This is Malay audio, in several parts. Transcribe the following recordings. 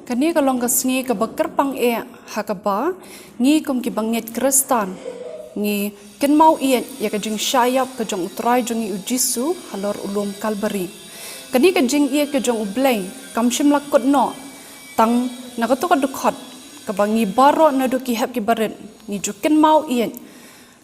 Kani kalong kasngi ka bakar pang hakaba ngi kum ki banget Kristan ngi ken mau ya ka jing syayap ka jong utrai jong ujisu halor ulum kalbari. Kani ka jing ka jong Blei kam shim lakot no tang nagato ka dukhat ka bangi baro na du ki hep ki barit ngi ju ken mau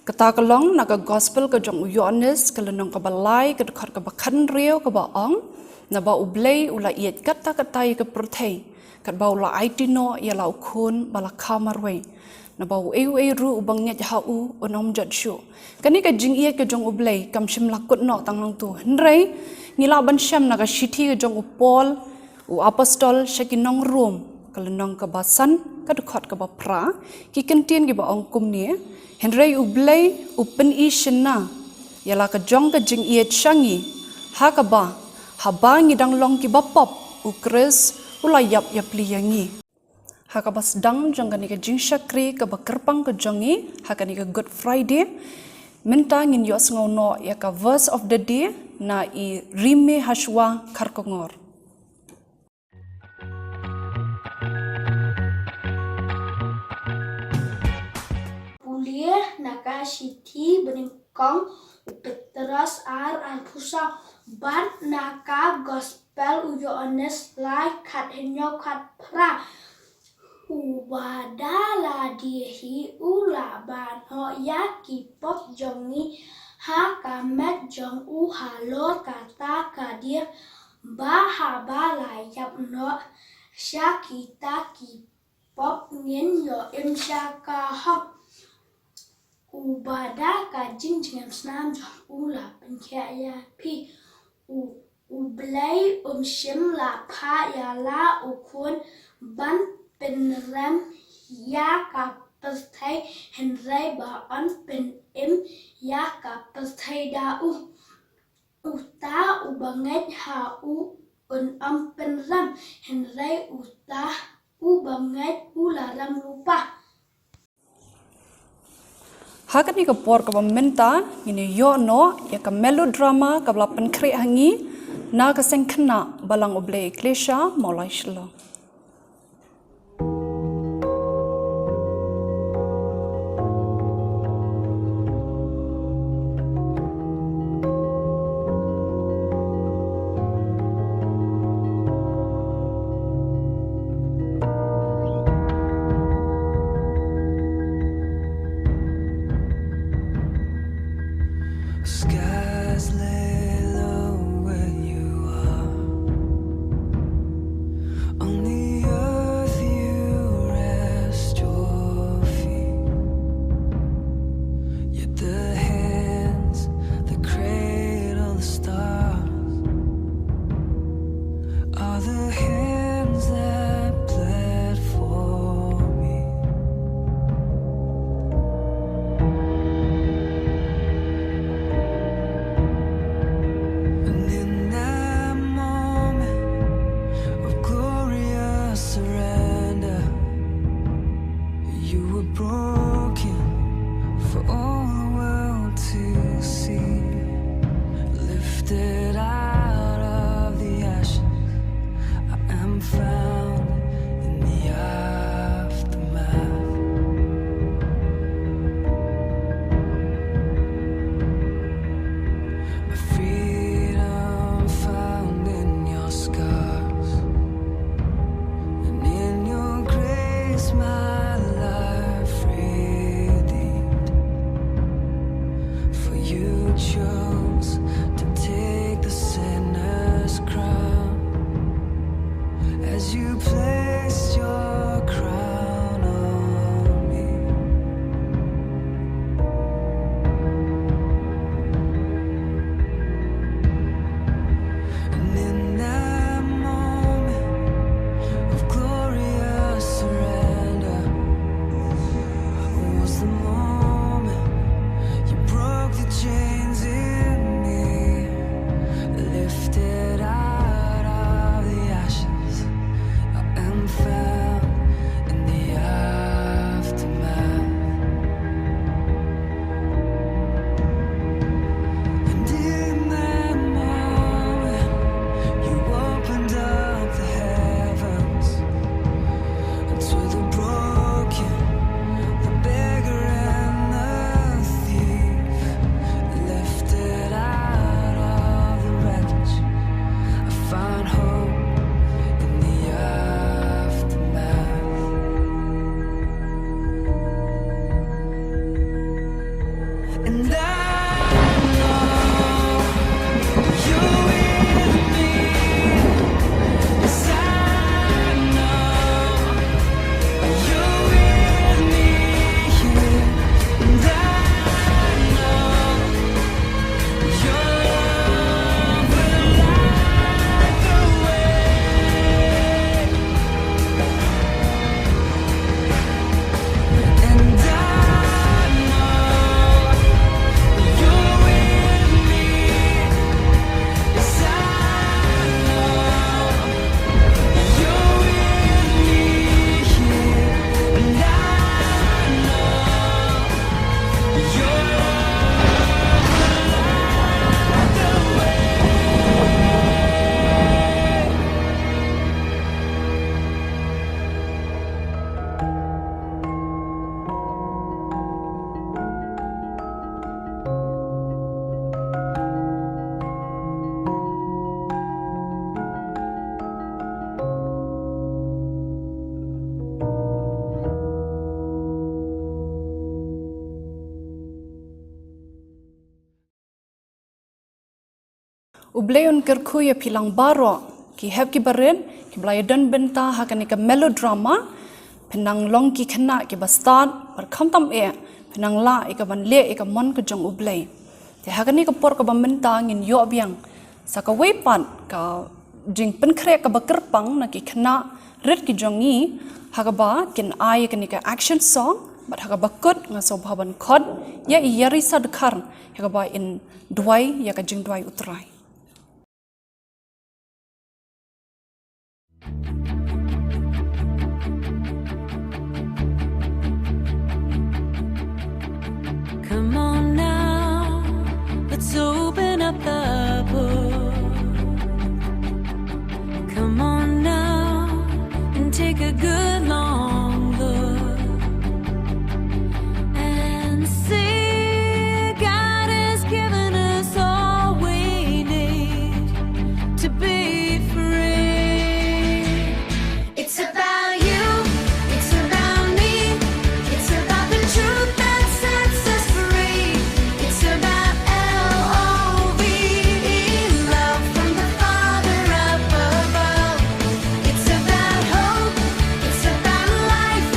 kata kalong naga gospel ka jong Yohanes kalenong ka balai ka dukhat ka bakan rio ka baong na ba Blei ula iet kata ka protei kat bau la aitino ya lau kun bala kamarwe na bau ru ubang nya hau onom jadshu kani ka jing ka jong Blei kam shim lakut no tangang tu hnrei ngila ban sham naga shithi ka jong Paul apostol shakinong room kalenong ka basan ka dukhat ka bapra ki kentien ki ba ongkum ni hnrei Blei upen ishna ya la ka jong ka jing changi ha ka ba habang idang long ki bapop ukres ulayap yap liyangi hakabas dang jangani ka jing shakri ka bakerpang ka jongi hakani ka Good Friday minta ngin yos ngono ya ka verse of the day na I rime hashwa karkongor Uliah nakashiti beningkong Petras al-Pusa ban naka gospel Yohanes lai kat henyo kat pra ubadala dihi ula ban ho ya kipop jongi ha kamet jong halor kata kadir bahaba layap no syakita kipop ngin yo imsyaka hop ubada ka jingiaseng ula penkaya pi Blei shim la pa ya la ukun ban penram ya ka perthai henrai ba an pen ya ka perthai da uta ubanget ha am penram henrai uta ubanget ularam lupa hakani ka por ka minta ngini yo no ya ka melodrama ka bla penkre hangi na ka seng Khynnah Balang Blei Ecclesia Mawlai Shillong. Skies lay low where you are. On the earth you rest your feet. Yet the hands that cradle the stars are the hands that bled for me. And I know you're with me. Yes, I know you're with me here. And I know your love will light the way. And I know you're with me. Yes, I know you're with me here. And I know your love will light the way. Blei on kerkuya pilang baro ki heb ki baren ki blai dan benta hakani ka melodrama penang long ki Khynnah ki bastan par khamtam e penang la e ka ban le e ka mon ka jong Blei te hakani ka por ka bamenta ngin yo biang saka wepan ka jing pen kre ka bakerpang na ki Khynnah ret ki jongi hakaba kin ai ka ni ka action song but hakaba kut nga so bhaban khod ya i yari sad khar hakaba in duai ya ka jing duai utrai. Come on now, let's open up the book. Come on now and take a good long look and see God has given us all we need to be free. It's about you, it's about me, it's about the truth that sets us free. It's about L-O-V-E, love from the Father up above. It's about hope, it's about life,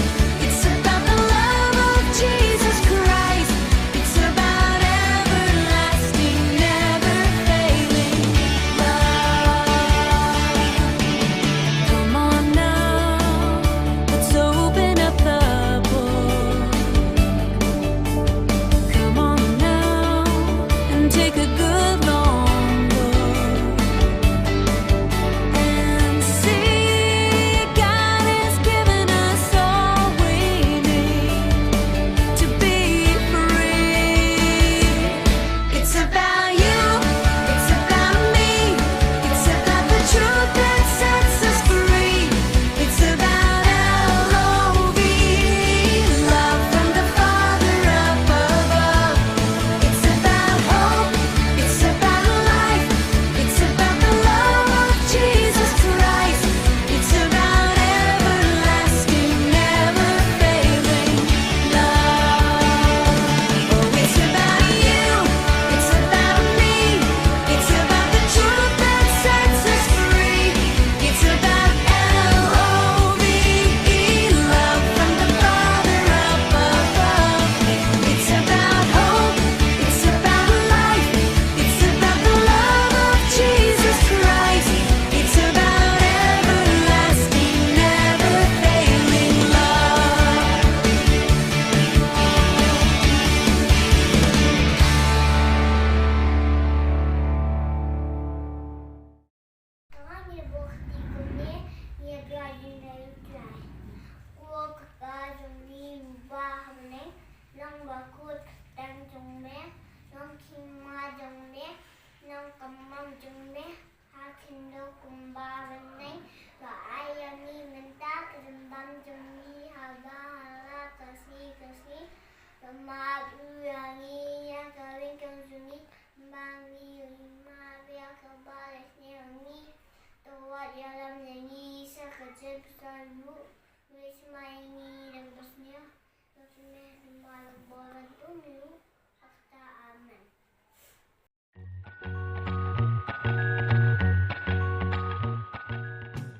it's about the love of Jesus Christ. It's about everlasting, never failing love. Come on now, let's open up the book. Come on now and take a good long look and see God has given us all we need to be free. It's about you, it's about me, it's about the truth that sets us free. It's about L-O-V-E, love from the Father up above. It's about hope, it's about life, it's about the love of Jesus Christ. It's about everlasting, never failing love. Oh, it's about you, it's about me, it's about the truth that sets us free. It's about L-O-V-E, love from the Father up above. It's about hope, it's about life, it's about the love of Jesus Christ. It's about everlasting, never failing love. Kami bukti kami ni gaji na utlay. Kuwag kajumi bahane nang bakut tang jungme nang kima jungme nang kamam jungme hakindo kumbarane ga ai